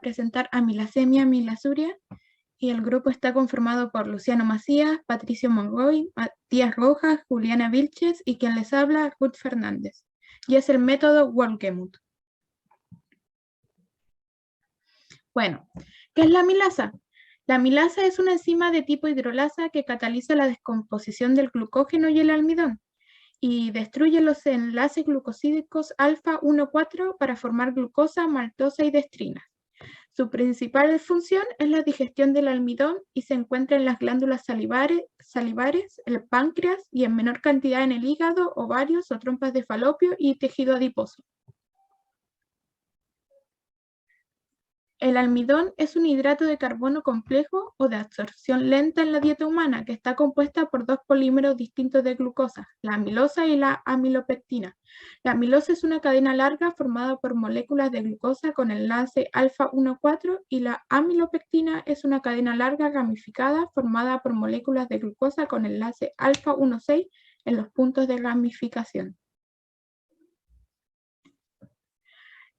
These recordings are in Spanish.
presentar amilasemia milasuria y el grupo está conformado por Luciano Macías, Patricio Monroy, Matías Rojas, Juliana Vilches y quien les habla, Ruth Fernández. Y es el método Wolgemuth. Bueno, ¿qué es la amilasa? La amilasa es una enzima de tipo hidrolasa que cataliza la descomposición del glucógeno y el almidón y destruye los enlaces glucosídicos alfa 1,4 para formar glucosa, maltosa y destrina. Su principal función es la digestión del almidón y se encuentra en las glándulas salivares, el páncreas y en menor cantidad en el hígado, ovarios o trompas de falopio y tejido adiposo. El almidón es un hidrato de carbono complejo o de absorción lenta en la dieta humana que está compuesta por dos polímeros distintos de glucosa, la amilosa y la amilopectina. La amilosa es una cadena larga formada por moléculas de glucosa con enlace alfa 1,4 y la amilopectina es una cadena larga ramificada formada por moléculas de glucosa con enlace alfa 1,6 en los puntos de ramificación.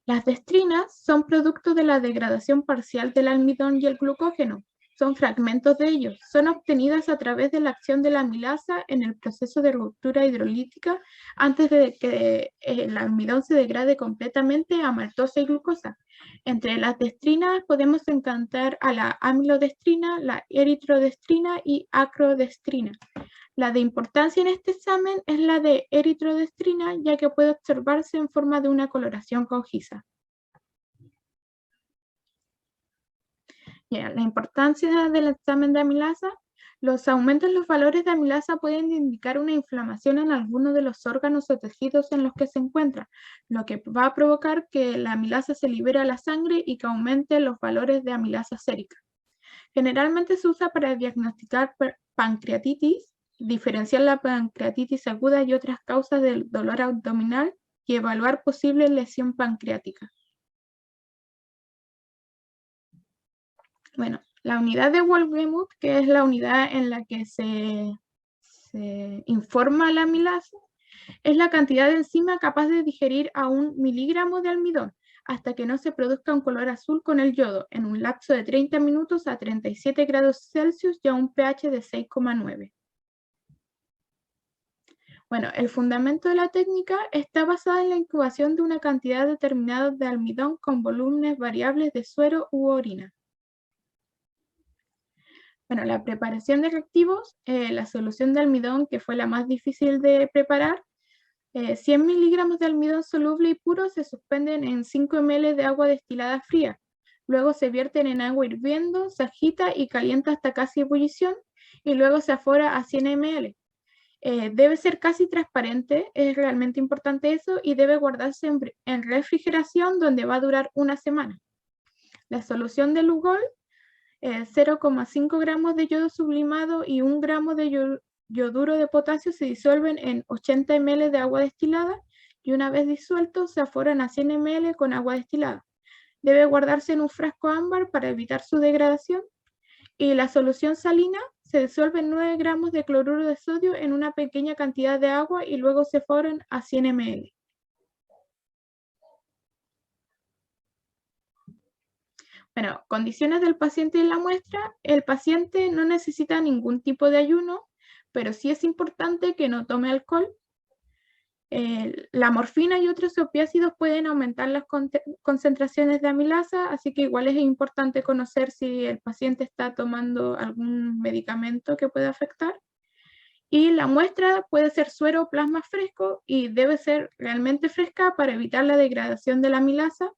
Las destrinas son producto de la degradación parcial del almidón y el glucógeno. Son fragmentos de ellos. Son obtenidas a través de la acción de la amilasa en el proceso de ruptura hidrolítica antes de que el almidón se degrade completamente a maltosa y glucosa. Entre las destrinas podemos encontrar a la amilodestrina, la eritrodestrina y acrodestrina. La de importancia en este examen es la de eritrodestrina, ya que puede observarse en forma de una coloración rojiza. La importancia del examen de amilasa. Los aumentos en los valores de amilasa pueden indicar una inflamación en alguno de los órganos o tejidos en los que se encuentra, lo que va a provocar que la amilasa se libere a la sangre y que aumente los valores de amilasa sérica. Generalmente se usa para diagnosticar pancreatitis, diferenciar la pancreatitis aguda y otras causas del dolor abdominal y evaluar posible lesión pancreática. Bueno, la unidad de Wolgemuth, que es la unidad en la que se informa la amilasa, es la cantidad de enzima capaz de digerir a 1 miligramo de almidón hasta que no se produzca un color azul con el yodo en un lapso de 30 minutos a 37 grados Celsius y a un pH de 6,9. Bueno, el fundamento de la técnica está basada en la incubación de una cantidad determinada de almidón con volúmenes variables de suero u orina. Bueno, la preparación de reactivos, la solución de almidón, que fue la más difícil de preparar, 100 miligramos de almidón soluble y puro se suspenden en 5 ml de agua destilada fría. Luego se vierten en agua hirviendo, se agita y calienta hasta casi ebullición y luego se afora a 100 ml. Debe ser casi transparente, es realmente importante eso, y debe guardarse en refrigeración donde va a durar una semana. La solución de Lugol, 0,5 gramos de yodo sublimado y 1 gramo de yoduro de potasio se disuelven en 80 ml de agua destilada y una vez disueltos se aforan a 100 ml con agua destilada. Debe guardarse en un frasco ámbar para evitar su degradación. Y la solución salina se disuelve en 9 gramos de cloruro de sodio en una pequeña cantidad de agua y luego se aforan a 100 ml. Bueno, condiciones del paciente y la muestra. El paciente no necesita ningún tipo de ayuno, pero sí es importante que no tome alcohol. La morfina y otros opiáceos pueden aumentar las concentraciones de amilasa, así que igual es importante conocer si el paciente está tomando algún medicamento que pueda afectar. Y la muestra puede ser suero o plasma fresco y debe ser realmente fresca para evitar la degradación de la amilasa.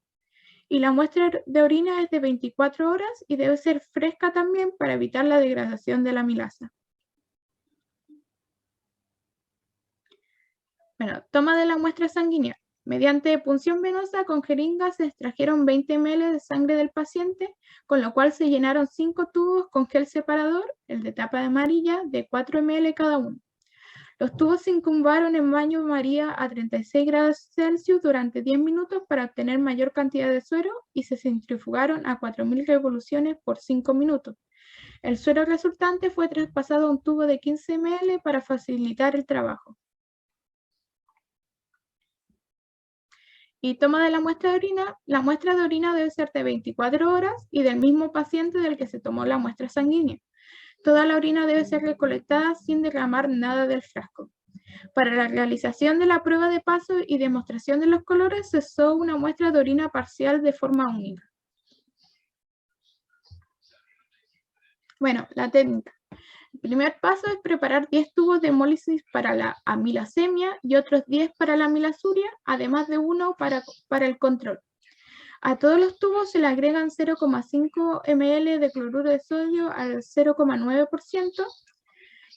Y la muestra de orina es de 24 horas y debe ser fresca también para evitar la degradación de la amilasa. Bueno, toma de la muestra sanguínea. Mediante punción venosa con jeringas se extrajeron 20 ml de sangre del paciente, con lo cual se llenaron 5 tubos con gel separador, el de tapa de amarilla, de 4 ml cada uno. Los tubos se incubaron en baño María a 36 grados Celsius durante 10 minutos para obtener mayor cantidad de suero y se centrifugaron a 4.000 revoluciones por 5 minutos. El suero resultante fue traspasado a un tubo de 15 ml para facilitar el trabajo. y toma de la muestra de orina debe ser de 24 horas y del mismo paciente del que se tomó la muestra sanguínea. Toda la orina debe ser recolectada sin derramar nada del frasco. Para la realización de la prueba de paso y demostración de los colores se usó una muestra de orina parcial de forma única. Bueno, la técnica. El primer paso es preparar 10 tubos de hemólisis para la amilasemia y otros 10 para la amilasuria, además de uno para el control. A todos los tubos se le agregan 0,5 ml de cloruro de sodio al 0,9%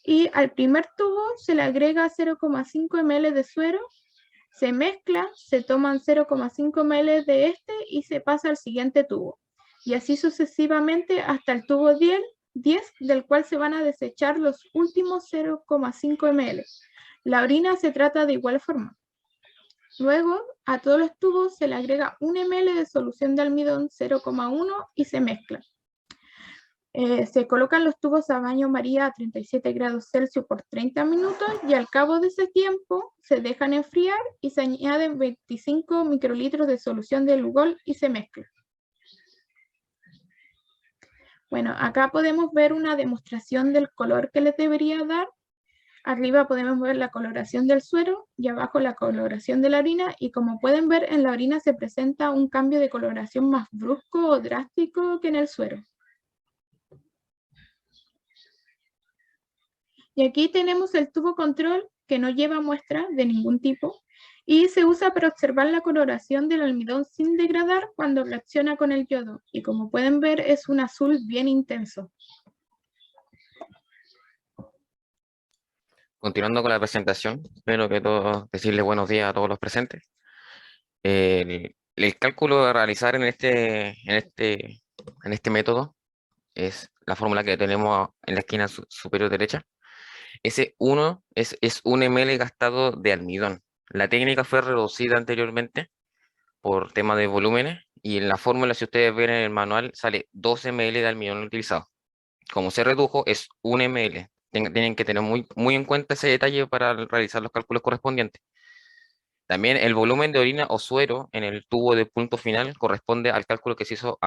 y al primer tubo se le agrega 0,5 ml de suero, se mezcla, se toman 0,5 ml de este y se pasa al siguiente tubo. Y así sucesivamente hasta el tubo 10, del cual se van a desechar los últimos 0,5 ml. La orina se trata de igual forma. Luego, a todos los tubos se le agrega 1 ml de solución de almidón 0,1 y se mezcla. Se colocan los tubos a baño María a 37 grados Celsius por 30 minutos y al cabo de ese tiempo se dejan enfriar y se añaden 25 microlitros de solución de Lugol y se mezcla. Bueno, acá podemos ver una demostración del color que les debería dar. Arriba podemos ver la coloración del suero y abajo la coloración de la orina, y como pueden ver en la orina se presenta un cambio de coloración más brusco o drástico que en el suero. Y aquí tenemos el tubo control que no lleva muestra de ningún tipo y se usa para observar la coloración del almidón sin degradar cuando reacciona con el yodo. Y como pueden ver es un azul bien intenso. Continuando con la presentación, espero que todos decirles buenos días a todos los presentes. El cálculo a realizar en este método es la fórmula que tenemos en la esquina superior derecha. Ese 1 es 1 ml gastado de almidón. La técnica fue reducida anteriormente por tema de volúmenes y en la fórmula, si ustedes ven en el manual, sale 2 ml de almidón utilizado. Como se redujo, es 1 ml. Tienen que tener muy en cuenta ese detalle para realizar los cálculos correspondientes. También el volumen de orina o suero en el tubo de punto final corresponde al cálculo que se hizo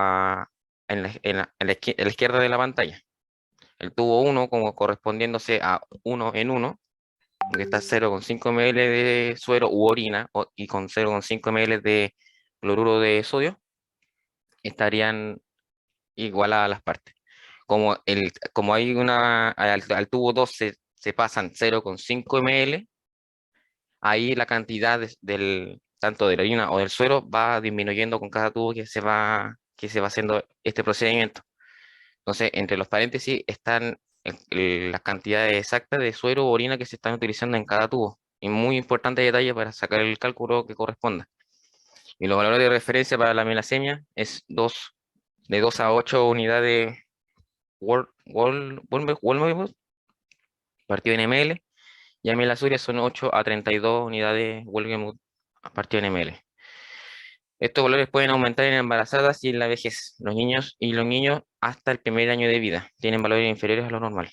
en la izquierda de la pantalla. El tubo 1 como correspondiéndose a 1 en 1, que está 0,5 ml de suero u orina y con 0,5 ml de cloruro de sodio, estarían igual a las partes. Como hay al tubo 2 se pasan 0,5 ml, ahí la cantidad tanto de la orina o del suero va disminuyendo con cada tubo que se va haciendo este procedimiento. Entonces, entre los paréntesis están las cantidades exactas de suero o orina que se están utilizando en cada tubo. Y muy importante detalle para sacar el cálculo que corresponda. Y los valores de referencia para la melasemia es de 2 a 8 unidades Wolmerwood partido en ml, y a melasuria son 8 a 32 unidades Wolmerwood partido en ml. Estos valores pueden aumentar en embarazadas y en la vejez. Los niños hasta el primer año de vida tienen valores inferiores a lo normal.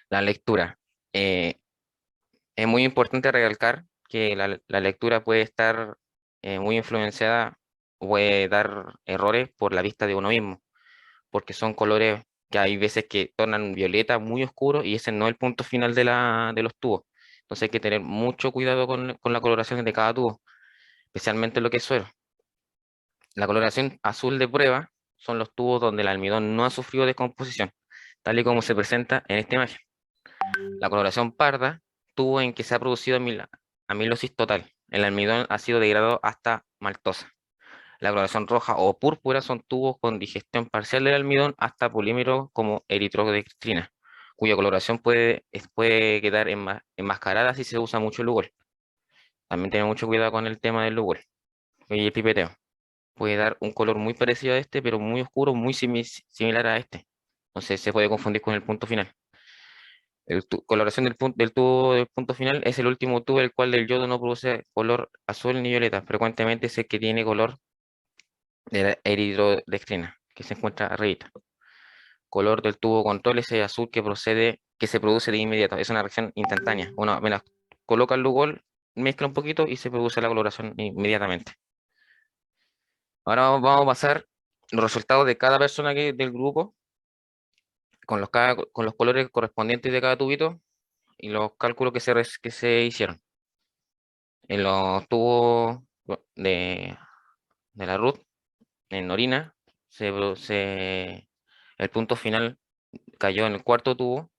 La lectura. Es muy importante recalcar que la lectura puede estar muy influenciada, puede dar errores por la vista de uno mismo, porque son colores que hay veces que tornan violeta muy oscuro y ese no es el punto final de los tubos. Entonces hay que tener mucho cuidado con la coloración de cada tubo, especialmente lo que es suero. La coloración azul de prueba son los tubos donde el almidón no ha sufrido descomposición, tal y como se presenta en esta imagen. La coloración parda, tubo en que se ha producido amilosis total. El almidón ha sido degradado hasta maltosa. La coloración roja o púrpura son tubos con digestión parcial del almidón hasta polímeros como eritrodextrina, cuya coloración puede quedar enmascarada si se usa mucho el Lugol. También tener mucho cuidado con el tema del Lugol y el pipeteo. Puede dar un color muy parecido a este, pero muy oscuro, muy similar a este. Entonces se puede confundir con el punto final. Coloración del tubo del punto final es el último tubo el cual del yodo no produce color azul ni violeta. Frecuentemente es el que tiene color de la eritrodextrina, que se encuentra arriba. Color del tubo control es el azul que se produce de inmediato. Es una reacción instantánea. Uno apenas coloca el Lugol, mezcla un poquito y se produce la coloración inmediatamente. Ahora vamos a pasar los resultados de cada persona del grupo con con los colores correspondientes de cada tubito y los cálculos que se hicieron. En los tubos de la Ruth, en orina, el punto final cayó en el cuarto tubo.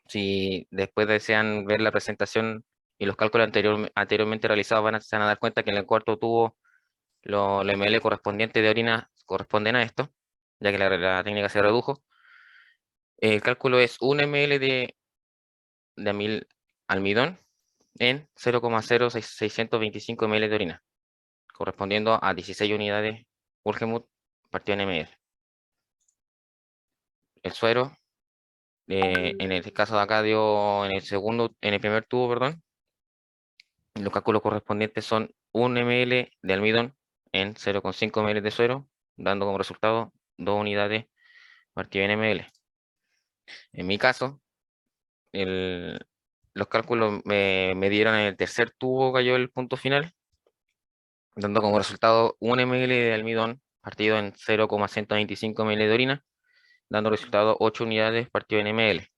Si después desean ver la presentación y los cálculos anteriormente realizados, se van a dar cuenta que en el cuarto tubo los ml correspondientes de orina corresponden a esto, ya que la técnica se redujo. El cálculo es 1 ml de almidón en 0,0625 ml de orina, correspondiendo a 16 unidades Wohlgemuth partido en ml. El suero, en el caso de acá dio en el primer tubo, perdón, los cálculos correspondientes son 1 ml de almidón en 0,5 ml de suero, dando como resultado 2 unidades partido en ml. En mi caso, los cálculos me dieron en el tercer tubo, cayó el punto final, dando como resultado 1 ml de almidón partido en 0,125 ml de orina, dando resultado 8 unidades partido en ml.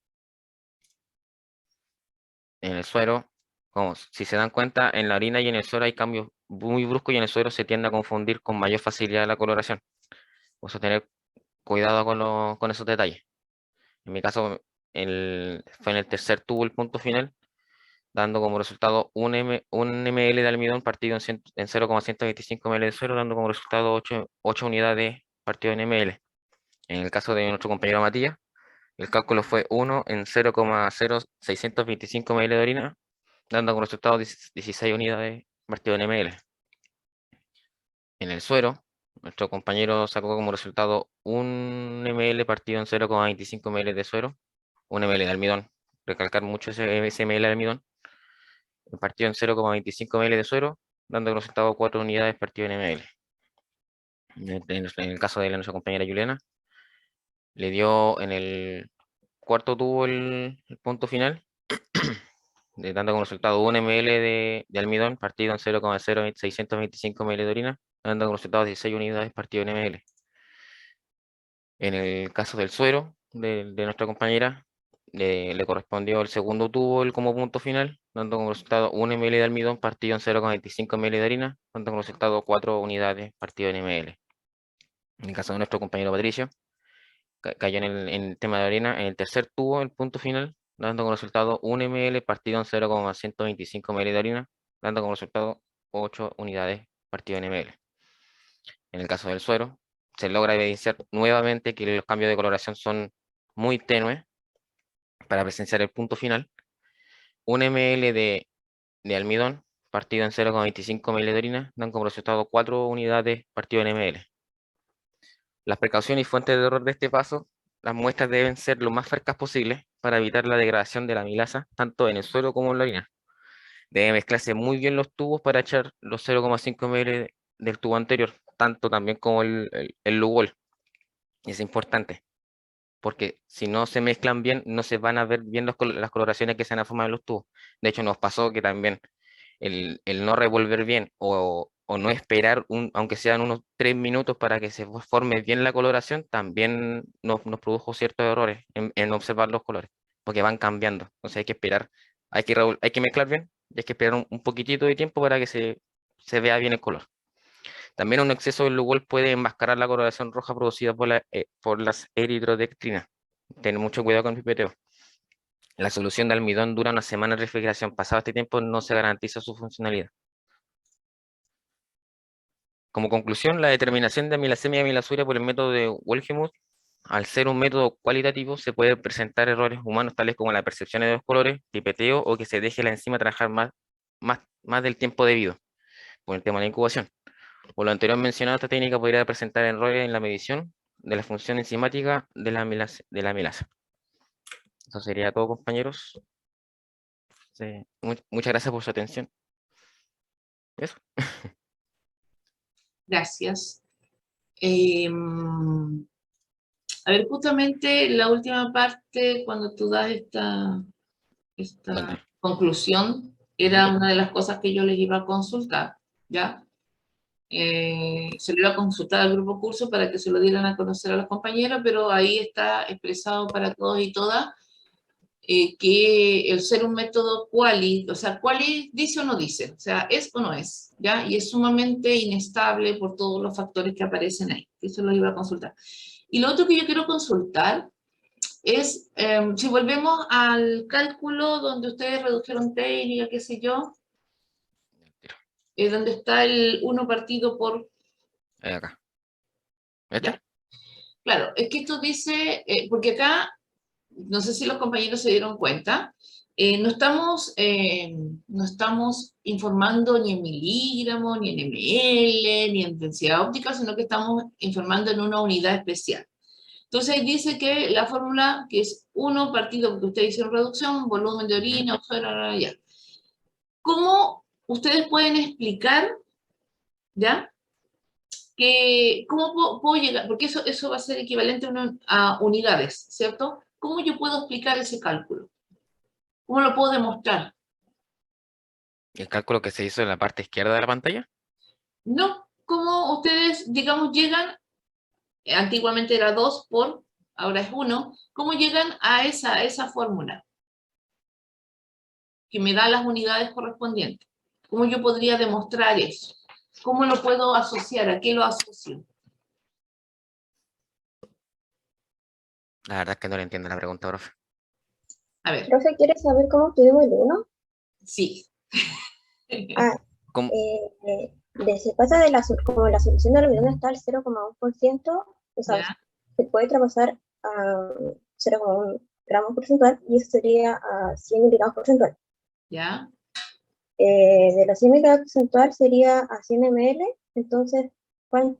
En el suero, como si se dan cuenta, en la orina y en el suero hay cambios muy bruscos y en el suero se tiende a confundir con mayor facilidad la coloración. Por eso tener cuidado con esos detalles. En mi caso, fue en el tercer tubo el punto final, dando como resultado un ml de almidón partido en 0,125 ml de suero, dando como resultado 8 unidades partido en ml. En el caso de nuestro compañero Matías, el cálculo fue 1 en 0,0625 ml de orina, dando como resultado 16 unidades partido en ml. En el suero, nuestro compañero sacó como resultado 1 ml partido en 0,25 ml de suero, 1 ml de almidón, recalcar mucho ese ml de almidón, partido en 0,25 ml de suero, dando como resultado 4 unidades partido en ml. En el caso de nuestra compañera Juliana, le dio en el cuarto tubo el punto final, dando como resultado 1 ml de almidón partido en 0,0625 ml de orina, dando como resultado 16 unidades partido en ml. En el caso del suero de nuestra compañera, le correspondió el segundo tubo como punto final, dando como resultado 1 ml de almidón partido en 0,25 ml de harina, dando como resultado 4 unidades partido en ml. En el caso de nuestro compañero Patricio, cayó en el tema de harina, en el tercer tubo, el punto final, dando como resultado 1 ml partido en 0,125 ml de harina, dando como resultado 8 unidades partido en ml. En el caso del suero, se logra evidenciar nuevamente que los cambios de coloración son muy tenues para presenciar el punto final. 1 ml de almidón partido en 0,25 ml de orina dan como resultado 4 unidades partido en ml. Las precauciones y fuentes de error de este paso, las muestras deben ser lo más frescas posible para evitar la degradación de la amilasa tanto en el suero como en la orina. Debe mezclarse muy bien los tubos para echar los 0,5 ml del tubo anterior, tanto también como el Lugol. Es importante, porque si no se mezclan bien, no se van a ver bien las coloraciones que se van a formar en los tubos. De hecho, nos pasó que también el no revolver bien o no esperar, aunque sean unos 3 minutos para que se forme bien la coloración, también nos produjo ciertos errores en observar los colores, porque van cambiando. Entonces hay que esperar, hay que mezclar bien y hay que esperar un poquitito de tiempo para que se vea bien el color. También un exceso de Lugol puede enmascarar la coloración roja producida por las eritrodectrinas. Tener mucho cuidado con el pipeteo. La solución de almidón dura una semana de refrigeración. Pasado este tiempo no se garantiza su funcionalidad. Como conclusión, la determinación de amilasemia y amilasuria por el método de Wohlgemuth, al ser un método cualitativo, se pueden presentar errores humanos tales como la percepción de los colores, pipeteo o que se deje la enzima trabajar más del tiempo debido, por el tema de la incubación. Por lo anterior mencionado, esta técnica podría presentar errores en la medición de la función enzimática de la amilasa. Eso sería todo, compañeros. Sí, muchas gracias por su atención. Eso. Gracias. A ver, justamente la última parte, cuando tú das esta ¿Dónde? conclusión, Era una de las cosas que yo les iba a consultar, ¿ya? Se lo iba a consultar al grupo curso para que se lo dieran a conocer a los compañeros, pero ahí está expresado para todos y todas que el ser un método quali, o sea, quali dice o no dice, o sea, es o no es, ¿ya? Y es sumamente inestable por todos los factores que aparecen ahí. Eso lo iba a consultar. Y lo otro que yo quiero consultar es, si volvemos al cálculo donde ustedes redujeron técnica, qué sé yo, donde está el 1 partido por... Acá. ¿Este? Ya. Claro, es que esto dice, porque acá, no sé si los compañeros se dieron cuenta, no estamos informando ni en miligramos, ni en ml, ni en densidad óptica, sino que estamos informando en una unidad especial. Entonces dice que la fórmula, que es 1 partido, porque ustedes hicieron reducción, volumen de orina, ya. ¿Cómo ustedes pueden explicar, ya? Que, ¿cómo puedo llegar? Porque eso va a ser equivalente a unidades, ¿cierto? ¿Cómo yo puedo explicar ese cálculo? ¿Cómo lo puedo demostrar? El cálculo que se hizo en la parte izquierda de la pantalla. No, ¿cómo ustedes, digamos, llegan, antiguamente era 2 por, ahora es 1, ¿cómo llegan a esa fórmula que me da las unidades correspondientes? ¿Cómo yo podría demostrar eso? ¿Cómo lo puedo asociar? ¿A qué lo asocio? La verdad es que no le entiendo la pregunta, profe. A ver, Profe, ¿quieres saber cómo obtuvimos el 1? sí. Ah, ¿Cómo? se pasa de como la solución del almidón está al 0,1%, o sea, ¿Ya? se puede traspasar a 0,1 gramos porcentual y eso sería a 100 miligramos porcentual. ¿Ya? De los 100 miligramos porcentual sería a 100 ml, entonces, o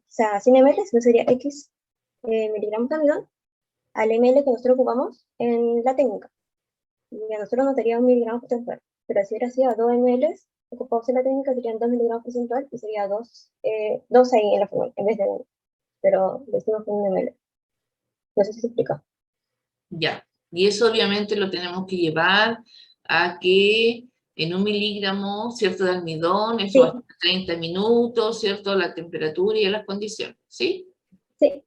sea, 100 ml sería X miligramos de almidón al ml que nosotros ocupamos en la técnica. Y a nosotros nos daría 1 miligramo porcentual, pero si hubiera sido a 2 ml ocupados en la técnica serían 2 miligramos porcentual y sería 2 ahí en la fórmula, en vez de 1, pero decimos con 1 ml. No sé si se explica. Ya. Y eso obviamente lo tenemos que llevar a que en 1 miligramo, ¿cierto? De almidón, eso Sí, hasta 30 minutos, ¿cierto? La temperatura y las condiciones, ¿sí? sí,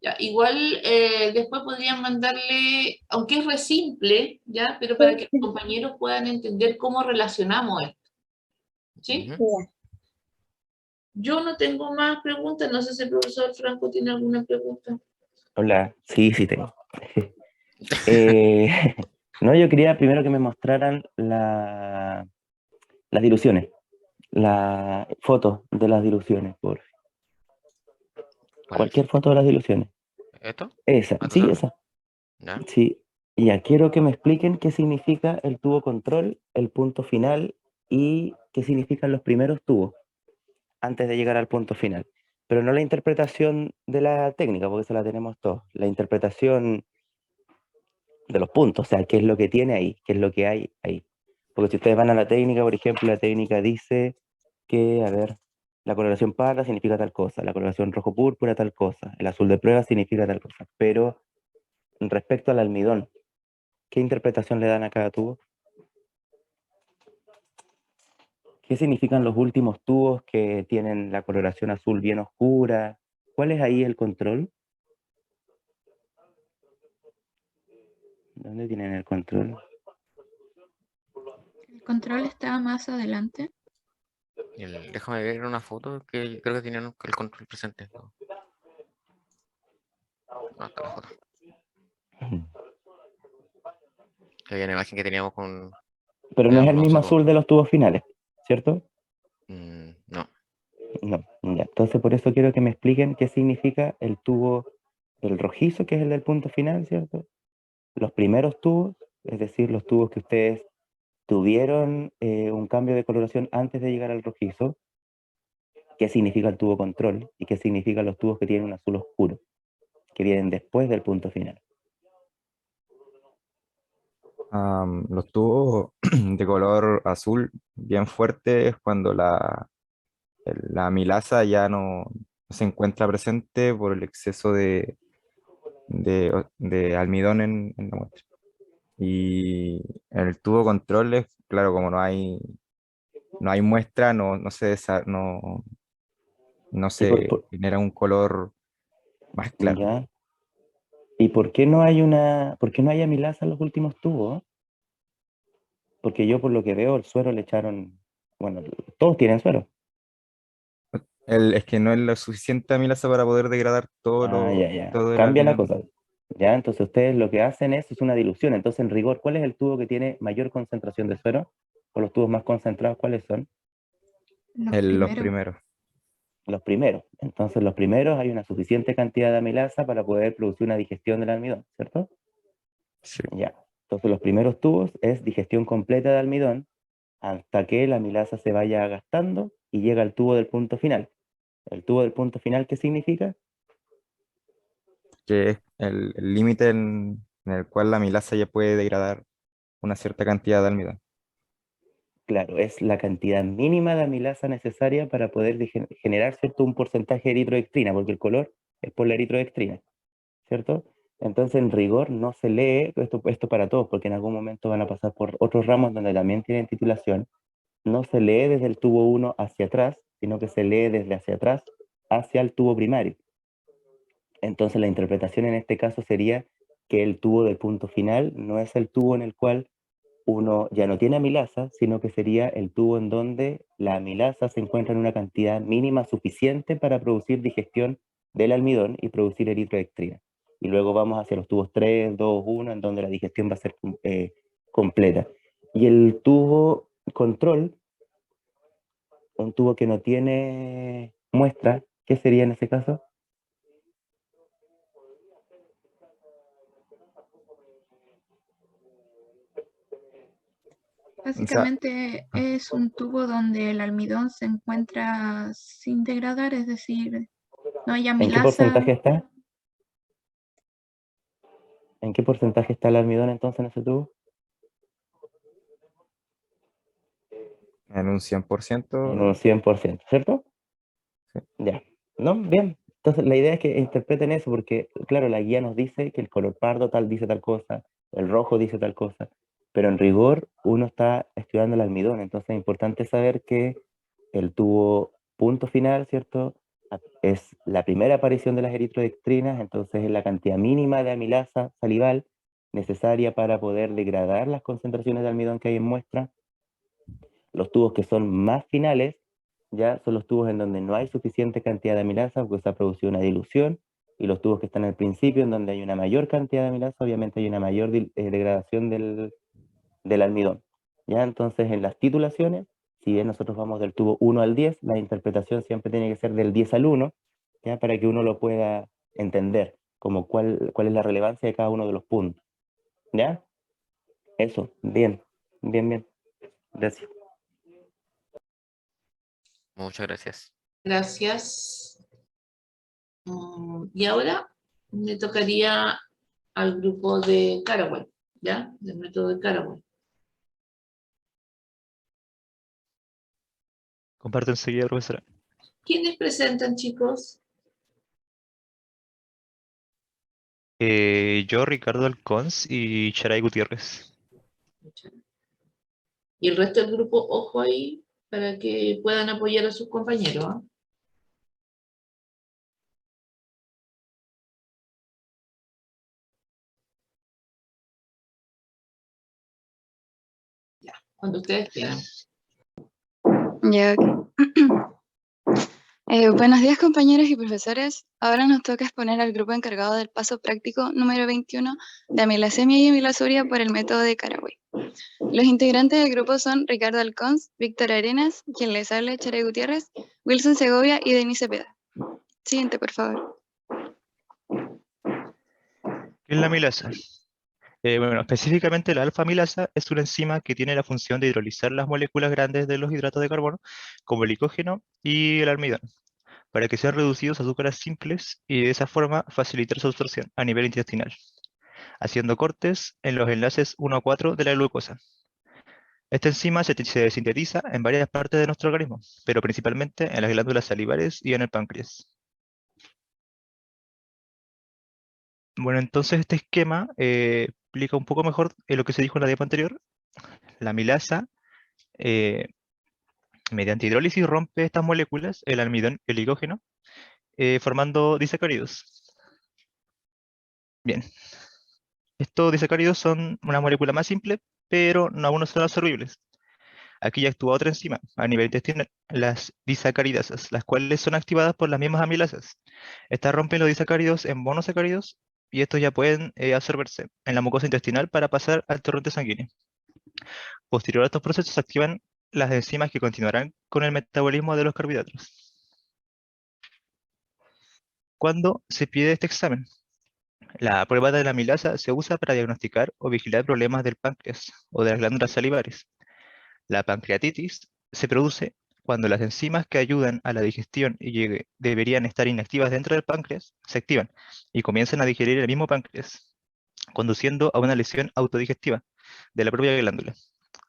Ya, igual después podrían mandarle, aunque es re simple, ¿ya? Pero para que sí, los compañeros puedan entender cómo relacionamos esto, ¿sí? Ujú. ya. Yo no tengo más preguntas, no sé si el profesor Franco tiene alguna pregunta. Hola, sí, sí tengo. Eh, no, yo quería primero que me mostraran las diluciones, la foto de las diluciones, por ¿Cuál es? cualquier foto de las diluciones. ¿Esto? Esa, ¿A sí, total? esa, ¿Ya? sí. Ya, quiero que me expliquen qué significa el tubo control, el punto final y qué significan los primeros tubos antes de llegar al punto final. Pero no la interpretación de la técnica, porque eso la tenemos todos. La interpretación de los puntos, o sea, qué es lo que tiene ahí, qué es lo que hay ahí. Porque si ustedes van a la técnica, por ejemplo, la técnica dice que, a ver, la coloración parda significa tal cosa, la coloración rojo-púrpura tal cosa, el azul de prueba significa tal cosa. Pero respecto al almidón, ¿qué interpretación le dan a cada tubo? ¿Qué significan los últimos tubos que tienen la coloración azul bien oscura? ¿Cuál es ahí el control? ¿Dónde tienen el control? El control está más adelante. Déjame ver una foto que creo que tienen el control presente. No, no está la foto. Que había una imagen que teníamos con... Pero no Era es un el mismo oso azul con... de los tubos finales, ¿cierto? no. No, ya. Entonces por eso quiero que me expliquen qué significa el tubo, el rojizo, que es el del punto final, ¿cierto? Los primeros tubos, es decir, los tubos que ustedes tuvieron un cambio de coloración antes de llegar al rojizo, qué significa el tubo control y qué significan los tubos que tienen un azul oscuro, que vienen después del punto final. Los tubos de color azul bien fuerte es cuando la amilasa ya no se encuentra presente por el exceso de almidón en la muestra. Y el tubo control es claro, como no hay muestra, no ¿Y se genera un color más claro. ya? ¿Y por qué no hay por qué no hay amilasa en los últimos tubos? Porque yo por lo que veo el suero le echaron, bueno, todos tienen suero. Es que no es lo suficiente amilasa para poder degradar Ya, ya. todo el Cambia la almidón. cosa. Ya, entonces ustedes lo que hacen es una dilución. Entonces, en rigor, ¿cuál es el tubo que tiene mayor concentración de suero? ¿O los tubos más concentrados, cuáles son? Los Los primeros. primeros. Los primeros. Entonces, los primeros hay una suficiente cantidad de amilasa para poder producir una digestión del almidón, ¿cierto? Sí. Ya. Entonces, los primeros tubos es digestión completa de almidón hasta que la amilasa se vaya gastando y llega al tubo del punto final. ¿El tubo del punto final qué significa? Que es el límite en el cual la amilasa ya puede degradar una cierta cantidad de almidón. Claro, es la cantidad mínima de amilasa necesaria para poder generar, ¿cierto?, un porcentaje de eritroextrina, porque el color es por la eritroextrina, ¿cierto? Entonces, en rigor, no se lee esto para todos, porque en algún momento van a pasar por otros ramos donde también tienen titulación. No se lee desde el tubo 1 hacia atrás, sino que se lee desde hacia atrás hacia el tubo primario. Entonces, la interpretación en este caso sería que el tubo del punto final no es el tubo en el cual uno ya no tiene amilasa, sino que sería el tubo en donde la amilasa se encuentra en una cantidad mínima suficiente para producir digestión del almidón y producir eritroextrina. Y luego vamos hacia los tubos 3, 2, 1, en donde la digestión va a ser completa. Y el tubo control, un tubo que no tiene muestra, ¿qué sería en ese caso? O sea, Básicamente es un tubo donde el almidón se encuentra sin degradar, es decir, no hay ¿En qué amilasa. porcentaje está? ¿En qué porcentaje está el almidón entonces en ese tubo? en un En 100%, un 100%, ¿cierto? sí. Ya. ¿No? Bien. Entonces, la idea es que interpreten eso, porque, claro, la guía nos dice que el color pardo tal dice tal cosa, el rojo dice tal cosa, pero en rigor uno está estudiando el almidón, entonces es importante saber que el tubo punto final, ¿cierto? Es la primera aparición de las eritroextrinas, entonces es la cantidad mínima de amilasa salival necesaria para poder degradar las concentraciones de almidón que hay en muestra. Los tubos que son más finales ya son los tubos en donde no hay suficiente cantidad de amilasa porque se ha producido una dilución, y los tubos que están al principio en donde hay una mayor cantidad de amilasa, obviamente hay una mayor degradación del almidón. ¿Ya? Entonces, en las titulaciones, si bien nosotros vamos del tubo 1 al 10, la interpretación siempre tiene que ser del 10 al 1, ¿ya? Para que uno lo pueda entender, como cuál es la relevancia de cada uno de los puntos. ¿Ya? Eso, bien, bien, bien. Gracias. Muchas gracias. Gracias. Y ahora me tocaría al grupo de Caraway, ¿ya? Del método de Caraway. Comparto enseguida, profesora. ¿Quiénes presentan, chicos? Yo, Ricardo Alcons y Charay Gutiérrez. Y el resto del grupo, ojo ahí, para que puedan apoyar a sus compañeros, ¿ah? Ya, cuando ustedes quieran. Ya, ok. Buenos días, compañeros y profesores. Ahora nos toca exponer al grupo encargado del paso práctico número 21 de amilasemia y amilasuria por el método de Caraway. Los integrantes del grupo son Ricardo Alcons, Víctor Arenas, quien les habla, Charay Gutiérrez, Wilson Segovia y Denise Cepeda. Siguiente, por favor. ¿Qué es la amilasa? Bueno, específicamente la alfa-amilasa es una enzima que tiene la función de hidrolizar las moléculas grandes de los hidratos de carbono, como el glicógeno y el almidón, para que sean reducidos a azúcares simples y de esa forma facilitar su absorción a nivel intestinal, haciendo cortes en los enlaces 1 a 4 de la glucosa. Esta enzima se sintetiza en varias partes de nuestro organismo, pero principalmente en las glándulas salivares y en el páncreas. Bueno, entonces este esquema explica un poco mejor lo que se dijo en la diapo anterior. La amilasa mediante hidrólisis rompe estas moléculas, el almidón y el glicógeno, formando disacáridos. Bien. Estos disacáridos son una molécula más simple, pero aún no son absorbibles. Aquí ya actúa otra enzima a nivel intestinal, las disacaridasas, las cuales son activadas por las mismas amilasas. Estas rompen los disacáridos en monosacáridos y estos ya pueden absorberse en la mucosa intestinal para pasar al torrente sanguíneo. Posterior a estos procesos se activan las enzimas que continuarán con el metabolismo de los carbohidratos. ¿Cuándo se pide este examen? La prueba de la amilasa se usa para diagnosticar o vigilar problemas del páncreas o de las glándulas salivares. La pancreatitis se produce cuando las enzimas que ayudan a la digestión y que deberían estar inactivas dentro del páncreas se activan y comienzan a digerir el mismo páncreas, conduciendo a una lesión autodigestiva de la propia glándula.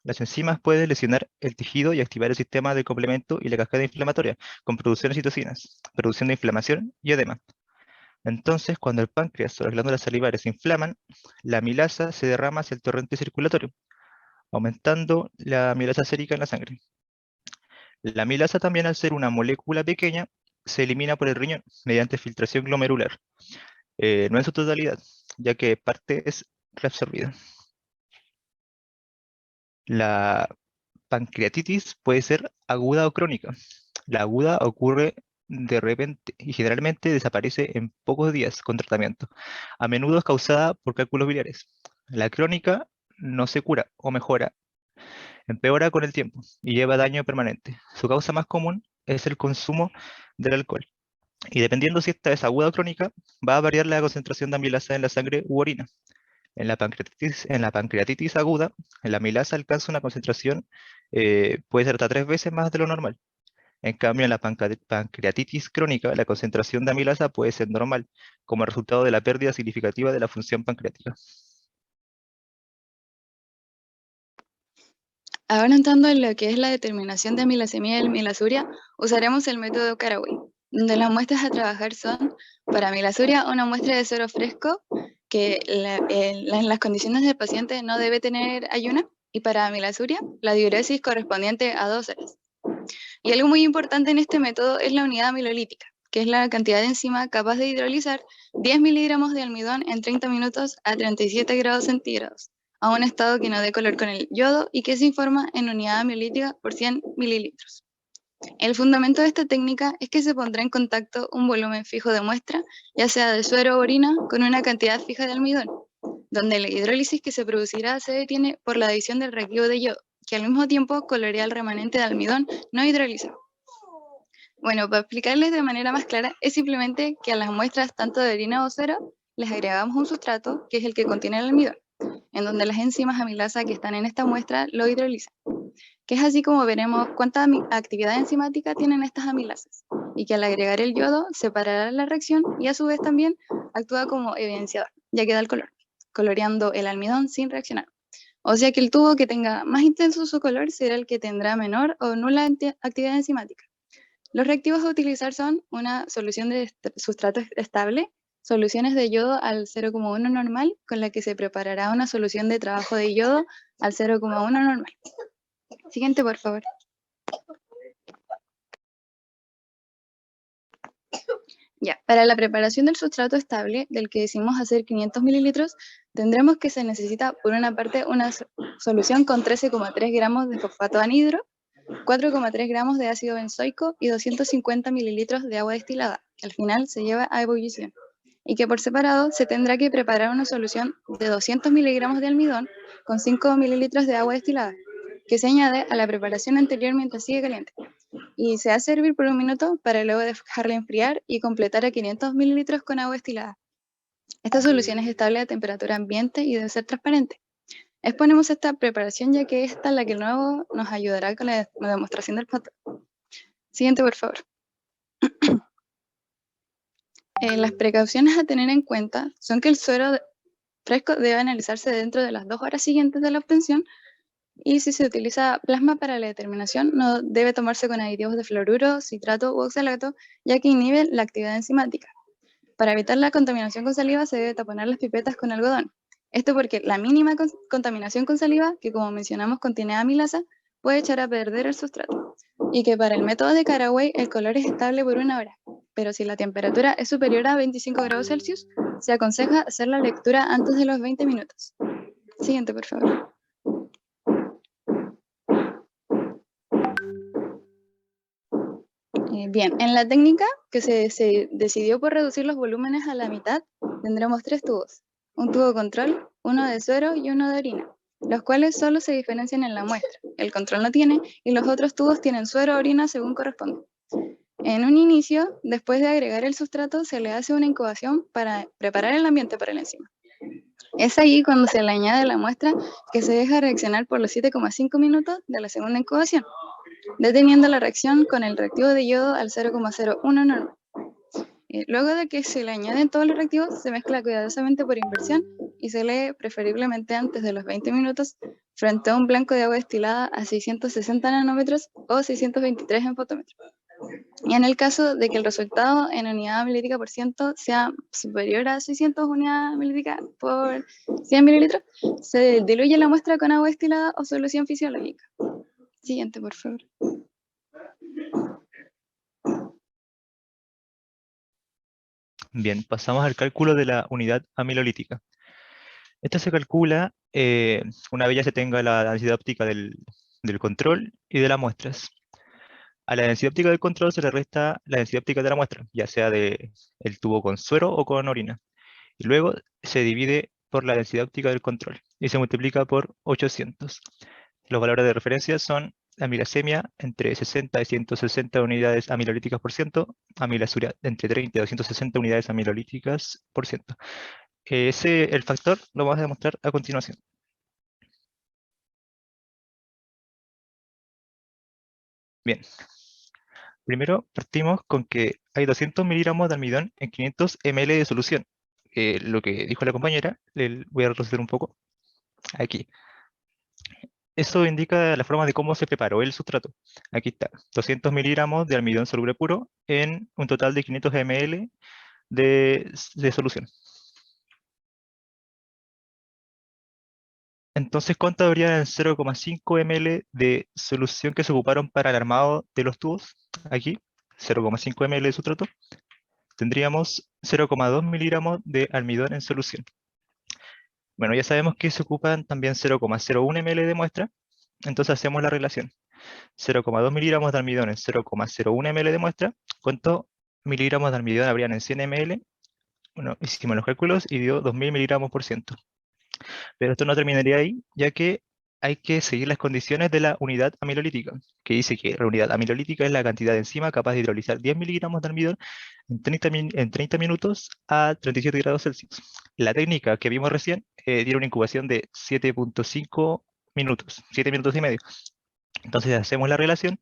Las enzimas pueden lesionar el tejido y activar el sistema de complemento y la cascada inflamatoria, con producción de citocinas, producción de inflamación y edema. Entonces, cuando el páncreas o las glándulas salivares se inflaman, la amilasa se derrama hacia el torrente circulatorio, aumentando la amilasa sérica en la sangre. La amilasa también, al ser una molécula pequeña, se elimina por el riñón mediante filtración glomerular. No en su totalidad, ya que parte es reabsorbida. La pancreatitis puede ser aguda o crónica. La aguda ocurre de repente y generalmente desaparece en pocos días con tratamiento. A menudo es causada por cálculos biliares. La crónica no se cura o mejora, empeora con el tiempo y lleva daño permanente. Su causa más común es el consumo del alcohol. Y dependiendo si esta es aguda o crónica, va a variar la concentración de amilasa en la sangre u orina. En la pancreatitis aguda, la amilasa alcanza una concentración, puede ser hasta 3 veces más de lo normal. En cambio, en la pancreatitis crónica, la concentración de amilasa puede ser normal, como resultado de la pérdida significativa de la función pancreática. Ahora entrando en lo que es la determinación de amilasemia y amilasuria, usaremos el método Caraway, donde las muestras a trabajar son, para amilasuria, una muestra de suero fresco, que en las condiciones del paciente no debe tener ayuno, y para amilasuria, la diuresis correspondiente a 2 horas. Y algo muy importante en este método es la unidad amilolítica, que es la cantidad de enzima capaz de hidrolizar 10 miligramos de almidón en 30 minutos a 37 grados centígrados, a un estado que no dé color con el yodo y que se informa en unidad amilolítica por 100 mililitros. El fundamento de esta técnica es que se pondrá en contacto un volumen fijo de muestra, ya sea de suero o orina, con una cantidad fija de almidón, donde la hidrólisis que se producirá se detiene por la adición del reactivo de yodo, que al mismo tiempo colorea el remanente de almidón no hidrolizado. Bueno, para explicarles de manera más clara, es simplemente que a las muestras tanto de orina o suero les agregamos un sustrato, que es el que contiene el almidón, en donde las enzimas amilasa que están en esta muestra lo hidrolizan, que es así como veremos cuánta actividad enzimática tienen estas amilasas, y que al agregar el yodo separará la reacción y a su vez también actúa como evidenciador, ya que da el color, coloreando el almidón sin reaccionar. O sea que el tubo que tenga más intenso su color será el que tendrá menor o nula actividad enzimática. Los reactivos a utilizar son una solución de sustrato estable, soluciones de yodo al 0,1 normal, con la que se preparará una solución de trabajo de yodo al 0,1 normal. Siguiente, por favor. Ya, para la preparación del sustrato estable, del que decimos hacer 500 mililitros, tendremos que se necesita, por una parte, una solución con 13,3 gramos de fosfato anhidro, 4,3 gramos de ácido benzoico y 250 mililitros de agua destilada, que al final se lleva a ebullición. Y que por separado se tendrá que preparar una solución de 200 miligramos de almidón con 5 mililitros de agua destilada, que se añade a la preparación anterior mientras sigue caliente. Y se hace hervir por 1 minuto para luego dejarla enfriar y completar a 500 mililitros con agua destilada. Esta solución es estable a temperatura ambiente y debe ser transparente. Exponemos esta preparación ya que esta es la que luego nos ayudará con la demostración del método. Siguiente, por favor. Las precauciones a tener en cuenta son que el suero fresco debe analizarse dentro de las 2 horas siguientes de la obtención, y si se utiliza plasma para la determinación, no debe tomarse con aditivos de fluoruro, citrato u oxalato, ya que inhiben la actividad enzimática. Para evitar la contaminación con saliva se debe taponar las pipetas con algodón. Esto porque la mínima contaminación con saliva, que como mencionamos contiene amilasa, puede echar a perder el sustrato, y que para el método de Caraway el color es estable por 1 hora, pero si la temperatura es superior a 25 grados Celsius, se aconseja hacer la lectura antes de los 20 minutos. Siguiente, por favor. Bien, en la técnica que se decidió por reducir los volúmenes a la mitad, tendremos 3 tubos. Un tubo control, uno de suero y uno de orina, los cuales solo se diferencian en la muestra. El control no tiene y los otros tubos tienen suero o orina según corresponde. En un inicio, después de agregar el sustrato, se le hace una incubación para preparar el ambiente para la enzima. Es ahí cuando se le añade la muestra que se deja reaccionar por los 7,5 minutos de la segunda incubación, deteniendo la reacción con el reactivo de yodo al 0,01 normal. Luego de que se le añaden todos los reactivos, se mezcla cuidadosamente por inversión y se lee preferiblemente antes de los 20 minutos frente a un blanco de agua destilada a 660 nanómetros o 623 en fotómetro. Y en el caso de que el resultado en unidad mililítica por ciento sea superior a 600 unidades mililítricas por 100 mililitros, se diluye la muestra con agua destilada o solución fisiológica. Siguiente, por favor. Bien, pasamos al cálculo de la unidad amilolítica. Esta se calcula una vez ya se tenga la densidad óptica del control y de las muestras. A la densidad óptica del control se le resta la densidad óptica de la muestra, ya sea del tubo con suero o con orina. Y luego se divide por la densidad óptica del control y se multiplica por 800. Los valores de referencia son amilasemia entre 60 y 160 unidades amilolíticas por ciento, amilazuria entre 30 y 260 unidades amilolíticas por ciento. El factor lo vamos a demostrar a continuación. Bien. Primero partimos con que hay 200 miligramos de almidón en 500 ml de solución. Lo que dijo la compañera, voy a retroceder un poco. Aquí. Eso indica la forma de cómo se preparó el sustrato. Aquí está, 200 miligramos de almidón soluble puro en un total de 500 ml de solución. Entonces, ¿cuánto habría en 0,5 ml de solución que se ocuparon para el armado de los tubos? Aquí, 0,5 ml de sustrato. Tendríamos 0,2 miligramos de almidón en solución. Bueno, ya sabemos que se ocupan también 0,01 ml de muestra, entonces hacemos la relación. 0,2 miligramos de almidón en 0,01 ml de muestra. ¿Cuántos miligramos de almidón habrían en 100 ml? Bueno, hicimos los cálculos y dio 2000 miligramos por ciento. Pero esto no terminaría ahí, ya que hay que seguir las condiciones de la unidad amilolítica, que dice que la unidad amilolítica es la cantidad de enzima capaz de hidrolizar 10 miligramos de almidón en 30 minutos a 37 grados Celsius. La técnica que vimos recién tiene una incubación de 7,5 minutos, 7 minutos y medio. Entonces hacemos la relación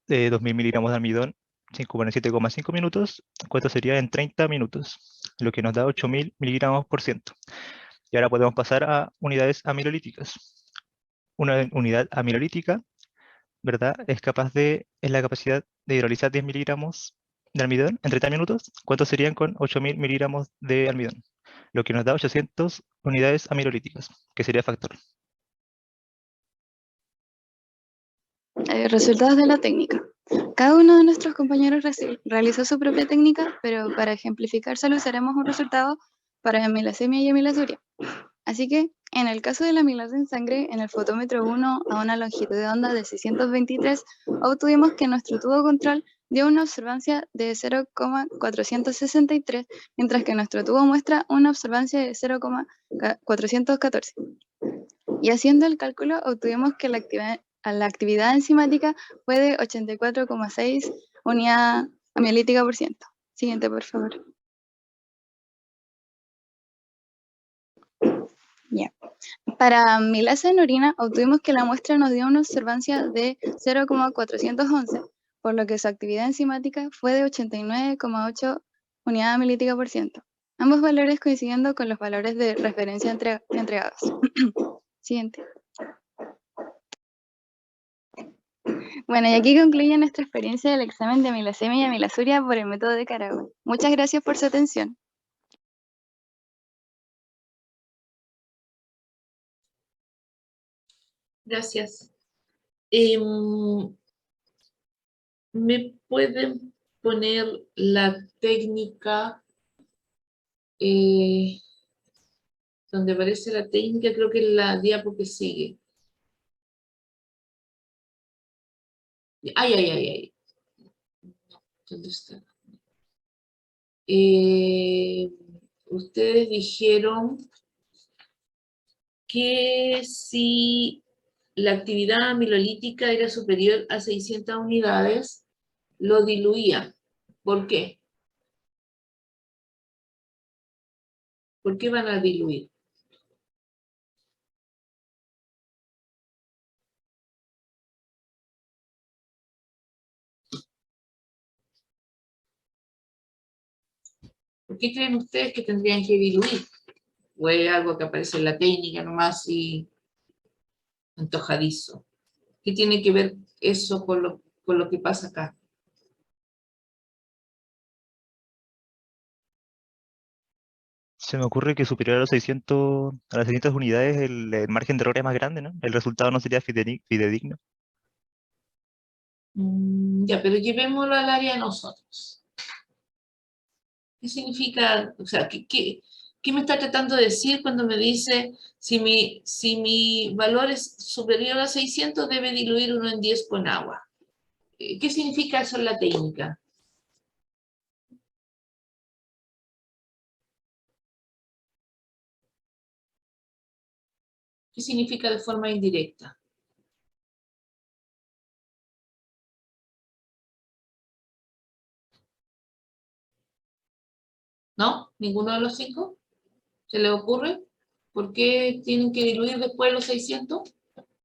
de 2000 miligramos de almidón se incuban en 7,5 minutos, ¿cuánto sería en 30 minutos? Lo que nos da 8000 miligramos por ciento. Y ahora podemos pasar a unidades amilolíticas. Una unidad amilolítica, ¿verdad? Es la capacidad de hidrolizar 10 miligramos de almidón en 30 minutos. ¿Cuántos serían con 8000 miligramos de almidón? Lo que nos da 800 unidades amilolíticas, que sería factor. Resultados de la técnica. Cada uno de nuestros compañeros realizó su propia técnica, pero para ejemplificárselo usaremos un resultado para amilasemia y amilazuria. Así que, en el caso de la amilasa en sangre, en el fotómetro 1 a una longitud de onda de 623, obtuvimos que nuestro tubo control dio una observancia de 0,463, mientras que nuestro tubo muestra una observancia de 0,414. Y haciendo el cálculo, obtuvimos que la actividad enzimática fue de 84,6 unidad amilolítica por ciento. Siguiente, por favor. Ya. Para amilasa en orina, obtuvimos que la muestra nos dio una observancia de 0,411, por lo que su actividad enzimática fue de 89,8 unidad amilolítica por ciento. Ambos valores coincidiendo con los valores de referencia entregados. Siguiente. Bueno, y aquí concluye nuestra experiencia del examen de amilasemia y amilazuria por el método de Caraway. Muchas gracias por su atención. Gracias. ¿Me pueden poner la técnica donde aparece la técnica? Creo que es la diapo que sigue. Ay, ay, ay, ay. ¿Dónde está? Ustedes dijeron que si la actividad amilolítica era superior a 600 unidades, lo diluía. ¿Por qué? ¿Por qué van a diluir? ¿Por qué creen ustedes que tendrían que diluir? ¿O es algo que aparece en la técnica nomás y antojadizo? ¿Qué tiene que ver eso con lo que pasa acá? Se me ocurre que superior a los 600, a las 600 unidades el margen de error es más grande, ¿no? El resultado no sería fidedigno. Ya, pero llevémoslo al área de nosotros. ¿Qué significa? O sea, ¿qué me está tratando de decir cuando me dice si mi valor es superior a 600 debe diluir 1 en 10 con agua? ¿Qué significa eso en la técnica? ¿Qué significa de forma indirecta? ¿No? ¿Ninguno de los 5? ¿Se les ocurre? ¿Por qué tienen que diluir después los 600?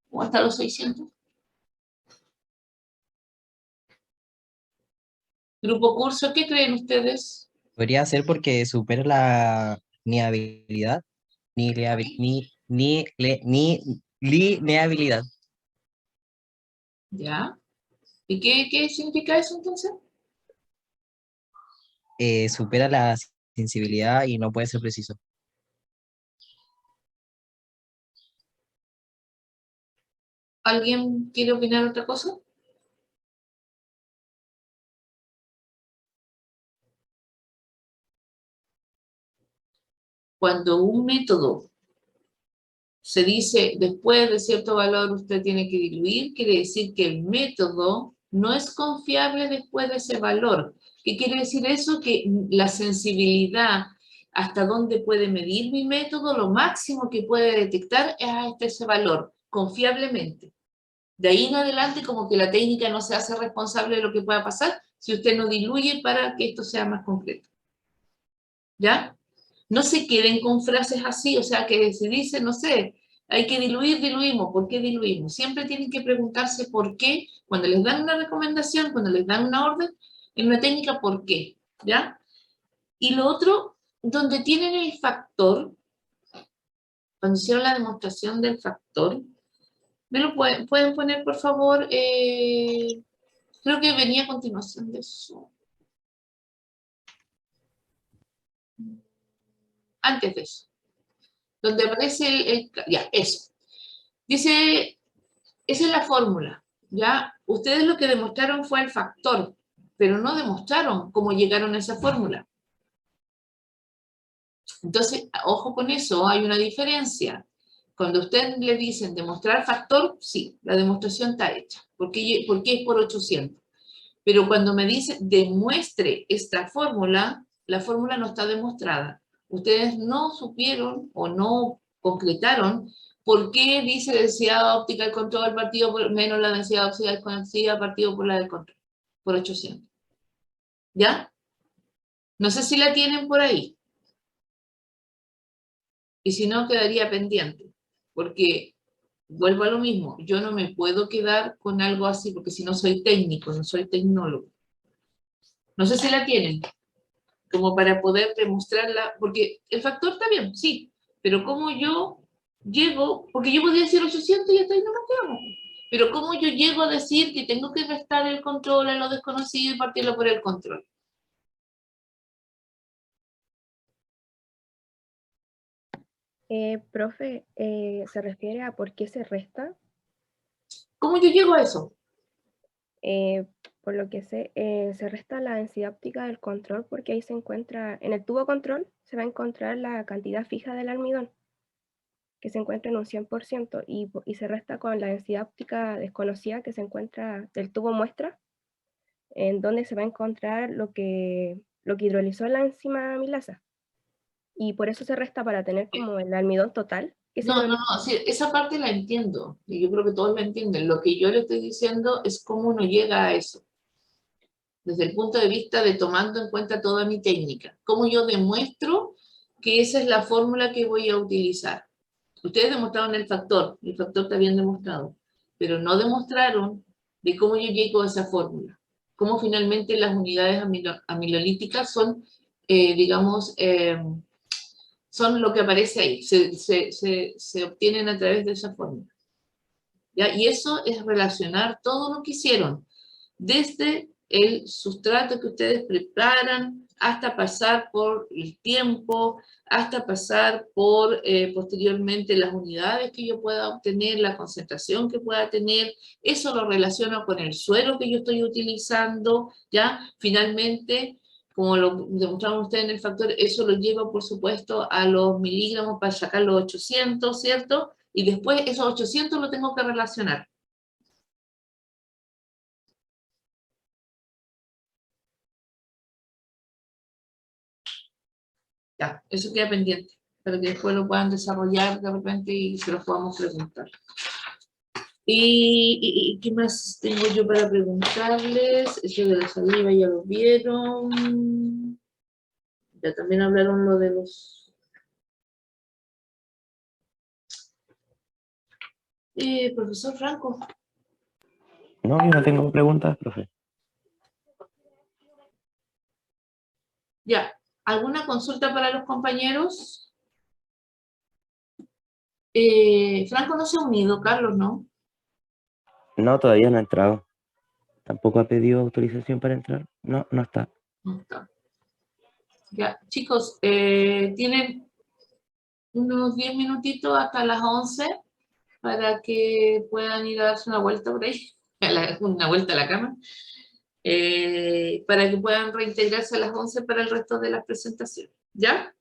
¿O hasta los 600? Grupo curso, ¿qué creen ustedes? Podría ser porque supera la lineabilidad, ni lineabilidad. ¿Ya? ¿Y qué significa eso entonces? Supera la sensibilidad y no puede ser preciso. ¿Alguien quiere opinar otra cosa? Cuando un método se dice después de cierto valor usted tiene que diluir, quiere decir que el método no es confiable después de ese valor. ¿Qué quiere decir eso? Que la sensibilidad, hasta dónde puede medir mi método, lo máximo que puede detectar es hasta ese valor, confiablemente. De ahí en adelante, como que la técnica no se hace responsable de lo que pueda pasar si usted no diluye para que esto sea más concreto. ¿Ya? No se queden con frases así, o sea, que se dice, no sé, hay que diluir, diluimos. ¿Por qué diluimos? Siempre tienen que preguntarse por qué, cuando les dan una recomendación, cuando les dan una orden, en una técnica, ¿por qué? ¿Ya? Y lo otro, donde tienen el factor, cuando hicieron la demostración del factor, ¿me lo pueden poner, por favor? Creo que venía a continuación de eso. Antes de eso. Donde aparece ya, eso. Dice, esa es la fórmula, ¿ya? Ustedes lo que demostraron fue el factor, pero no demostraron cómo llegaron a esa fórmula. Entonces, ojo con eso, hay una diferencia. Cuando ustedes le dicen demostrar factor, sí, la demostración está hecha, porque es por 800. Pero cuando me dice demuestre esta fórmula, la fórmula no está demostrada. Ustedes no supieron o no concretaron por qué dice densidad óptica del control partido por menos la densidad óptica desconocida partido por la del control, por 800. ¿Ya? No sé si la tienen por ahí. Y si no, quedaría pendiente. Porque vuelvo a lo mismo, yo no me puedo quedar con algo así, porque si no soy técnico, no soy tecnólogo. No sé si la tienen, como para poder demostrarla, porque el factor está bien, sí, pero como yo llego, porque yo podría decir 800 y hasta ahí no nos quedamos, pero cómo yo llego a decir que tengo que restar el control a lo desconocido y partirlo por el control. Profe, ¿se refiere a por qué se resta? ¿Cómo yo llego a eso? Por lo que sé, se resta la densidad óptica del control porque ahí se encuentra, en el tubo control se va a encontrar la cantidad fija del almidón, que se encuentra en un 100%, y se resta con la densidad óptica desconocida que se encuentra del tubo muestra, en donde se va a encontrar lo que hidrolizó la enzima amilasa. Y por eso se resta para tener como el almidón total. Que se No, hidroliza. sí, esa parte la entiendo, y yo creo que todos la entienden. Lo que yo le estoy diciendo es cómo uno llega a eso, desde el punto de vista de tomando en cuenta toda mi técnica. Cómo yo demuestro que esa es la fórmula que voy a utilizar. Ustedes demostraron el factor está bien demostrado, pero no demostraron de cómo yo llego a esa fórmula. Cómo finalmente las unidades amilolíticas son, digamos, son lo que aparece ahí, se obtienen a través de esa fórmula. ¿Ya? Y eso es relacionar todo lo que hicieron, desde el sustrato que ustedes preparan, hasta pasar por el tiempo, hasta pasar por posteriormente las unidades que yo pueda obtener, la concentración que pueda tener, eso lo relaciono con el suelo que yo estoy utilizando, ¿ya? Finalmente, como lo demostraron ustedes en el factor, eso lo llevo, por supuesto, a los miligramos para sacar los 800, ¿cierto? Y después esos 800 lo tengo que relacionar. Ya, eso queda pendiente, para que después lo puedan desarrollar de repente y se los podamos preguntar. ¿Y qué más tengo yo para preguntarles? Eso de la saliva ya lo vieron. Ya también hablaron lo de los... profesor Franco. No, yo no tengo preguntas, profe. Ya, ¿alguna consulta para los compañeros? Franco no se ha unido, Carlos, ¿no? No, todavía no ha entrado. ¿Tampoco ha pedido autorización para entrar? No, no está. No está. Ya, chicos, tienen unos 10 minutitos hasta las 11 para que puedan ir a darse una vuelta por ahí, una vuelta a la cama, para que puedan reintegrarse a las 11 para el resto de las presentaciones. ¿Ya?